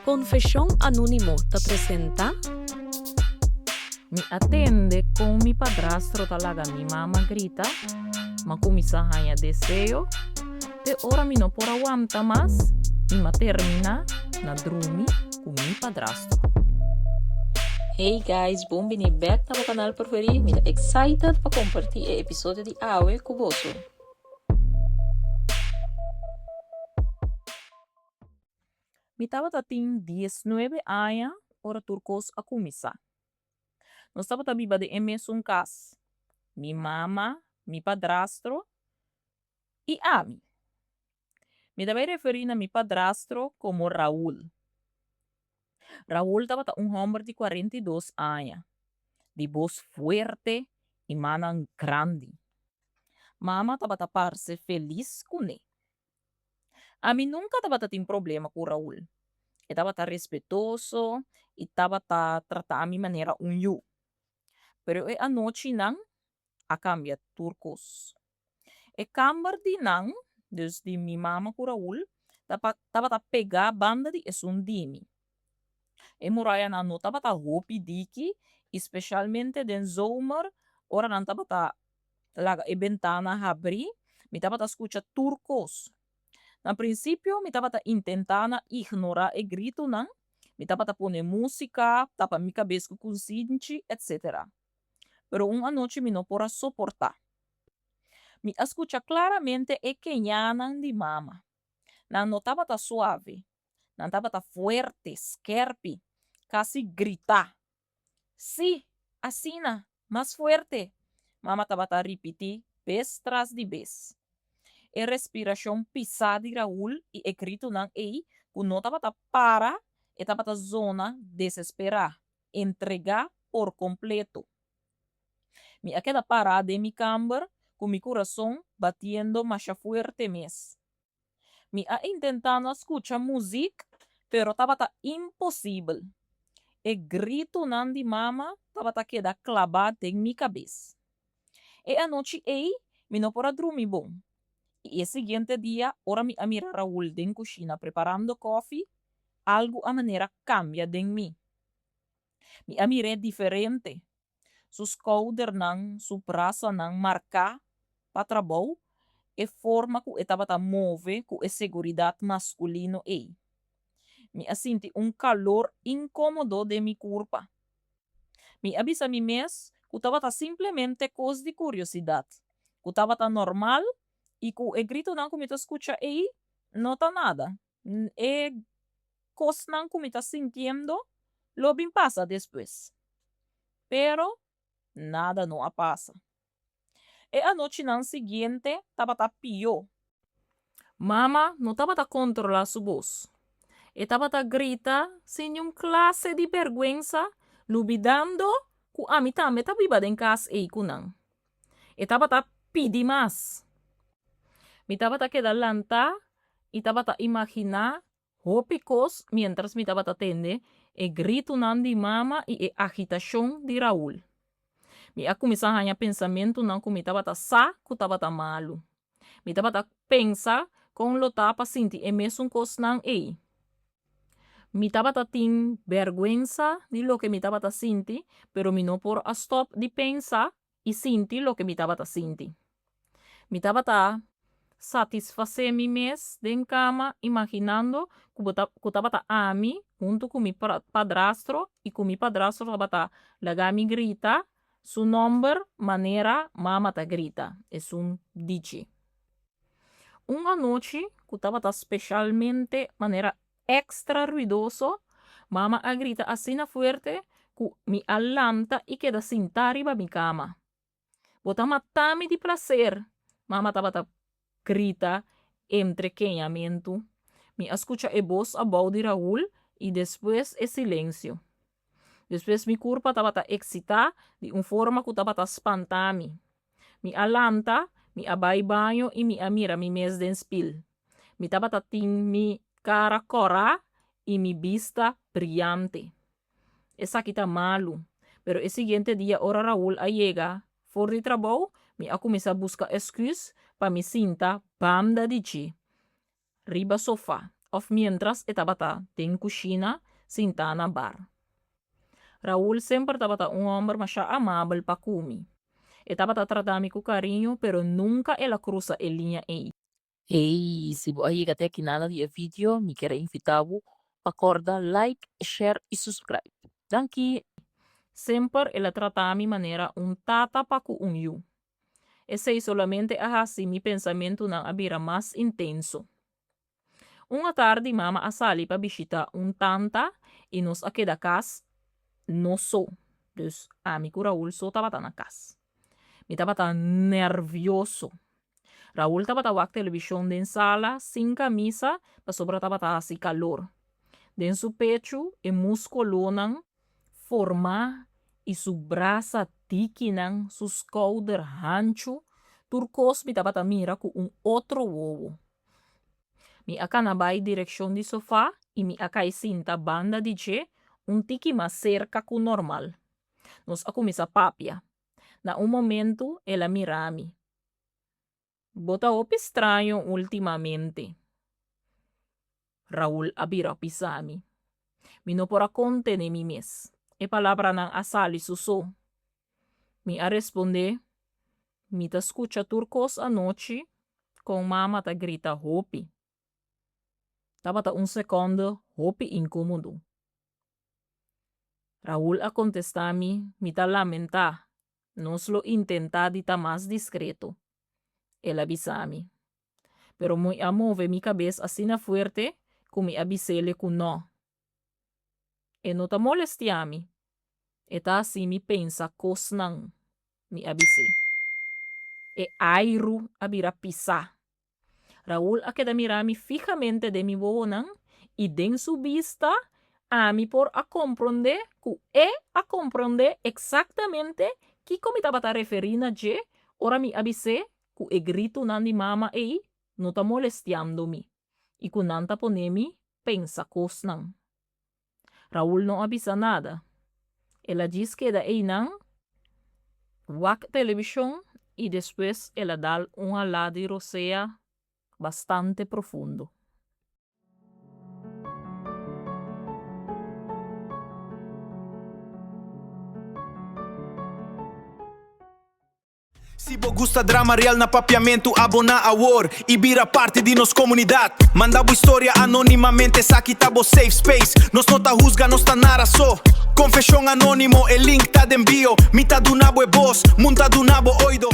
Confesión Anónimo te presenta Mi atende con mi padrastro talaga mi mama grita, ma kumisa hanya deseo, te ora mi no por aguanta más, mi ma termina na drumi com mi padrastro. Hey guys, bem-vindo back na meu canal preferido. Me excited para compartilhar o episódio de Awe com você. Mi tava tating 19 anos, ora turcos a kumisa. Nós tava tabiba de emesun cas. Mi mama, mi padrastro e ami. Me também referi a mi padrastro como Raul. Raul tava um homem de 42 anos, de voz fuerte e manan grande. Mama tava parse feliz com ele. A mim nunca tava ter problema com Raul. Ele tava respeitoso e tava tratar a minha maneira you. Pero a noite não a cambia turcos. E cambar de não, desde minha mama com Raul, tava pegar a banda de esundimi. E muraya na no tava hopi diki, especialmente den zomer, ora não tava laga e ventana abri, me tava escucha turcos. Na princípio, me tava intentando ignorar o grito, não? Me tava poner música, tapa minha cabeça consciente, etc. Pero uma noite me não pora suportar. Me escucha claramente e kenyanan de mama. Não tava suave, não tava fuerte, skerpi, casi gritar. Sí, assina, mais fuerte. Mama tava repetir vez tras de vez. E respiração pisada de Raul e o grito não ei, que não tava para, e tava zona desesperar, entregar por completo. Me aquela parada de mi camber, com mi coração batendo mais fuerte mes. Me a intentando escuchar música, pero tava impossível. E grito não de mama tava queda clavado em mi cabeça. E a noite ei, me não pora dormir bom. E o seguinte dia, ora me a mirar Raul den cozinha preparando coffee, algo a maneira cambia de mim. Me a miré diferente. Sus couders não, su braça não marcar para trabalho, e forma que estava a mover com a segurança masculino ei. Me a senti calor incômodo de mi corpo. Me avisa mi mes que estava simplesmente coisa de curiosidade. Que estava normal e que o grito não que me escucha aí não tá nada. E coisa não que me está sentindo, lo bem passa depois. Pero nada não passa. E a noite não seguinte estava pior. Mama não estava a controlar sua voz. E estava a gritar sem classe de vergüenza, lubidando que a mim também está viva em casa e kunang. E estava a pedir mais. Me estava a quedar lanta e estava a imaginar hópicos mientras me estava a atender e grito não de mama e agitação de Raul. Me a começar a pensamento não que me estava a sa que estava a malo. Me estava a pensar com lo tapa sentir e mesmo coisa não ei. Me estava a ter vergüenza de lo que me estava a sentir, pero me não por a stop de pensar e sentir lo que me estava a sentir. Me estava a satisfazer mi mes de cama, imaginando que estava a mim, junto com mi padrastro, e com mi padrastro estava a lagar mi grita, su nombre, maneira, mama ta grita. É dice. Uma noite, que estava especialmente maneira extra ruidoso, mama a grita assim fuerte que me alanta e queda sentada arriba mi cama. Bota matame de prazer. Mama estava grita entrequeñamiento. Me escucha a voz a voz de Raul e depois é silêncio. Depois mi corpo estava excitada de uma forma que estava espantando-me. Me alanta, me abai banho e me amira mi mes den spil. Me estava tin mi cara cora e mi vista brillante. Essa aqui tá malo. Pero o seguinte dia, ora Raul a llega, for de trabalho, me a começar a buscar excuse para me sinta banda de chi. Riba sofá, of mientras estaba en cocina sentado bar. Raúl sempre estaba un hombre más amable para comer. Estaba tratando con cariño, pero nunca ela cruza a linha aí. Hey, se você chega até aqui nada de vídeo, me quero invitar para acordar, like, share e subscribe. Danke. Sempre ela tratava de maneira tata para com eu. Esse é solamente assim meu pensamento não abira mais intenso. Uma tarde, mama a sali para visitar tanta e nos aqui da casa não sou. Dus amigo Raúl só estava na casa. Me estava nervioso. Raúl estava a ver televisão na sala, sem camisa, para sobra estava assim calor. Den su pecho e musculonan forma e su braça tikinan, su schouder hancho, turcos me estava a mira com outro ovo. Mi aka na vai direção de sofá e mi aka sinta banda de che, tiki mais cerca com normal. Nos acumisa papia. Na momento, ela mira-me. Bota op estranho ultimamente. Raúl abira pisami. Mi no por contener mi mes. E palabra nang asali suso. Mi a responde. Mi ta escucha turcos anoche. Com mama ta grita hopi. Taba ta segundo hopi incômodo. Raúl a contestami. Mi ta lamenta. Nos lo intenta de ta más discreto. Ela avisami. Pero muy a move mi cabeza así na fuerte. Como avisele com não. E não tá molestiami. E tá assim me pensa cosnang. Me avise. E airu abira pisar. Raúl a queda mirami fijamente de mi bobonang. E den su vista a mi por a comprender. A comprender exactamente que como tava ta referina je. Ora mi avise. Ku e grito nandi mama ei. Não tá molestiando-me. E com nanta ponemi, pensa cosnang. Raúl não avisa nada. Ela diz que da einang, wak televisão e depois ela dá lado de rosea bastante profundo. Se você gosta drama real na papiamento, abona a War e vira parte de nossa comunidade. Manda boa história anonimamente, essa aqui tá bo safe space. Nós não tá rusga, nós tá nara só. Confissão anônimo, o link tá de envio. Mita do nabo é boss, monta do nabo oido.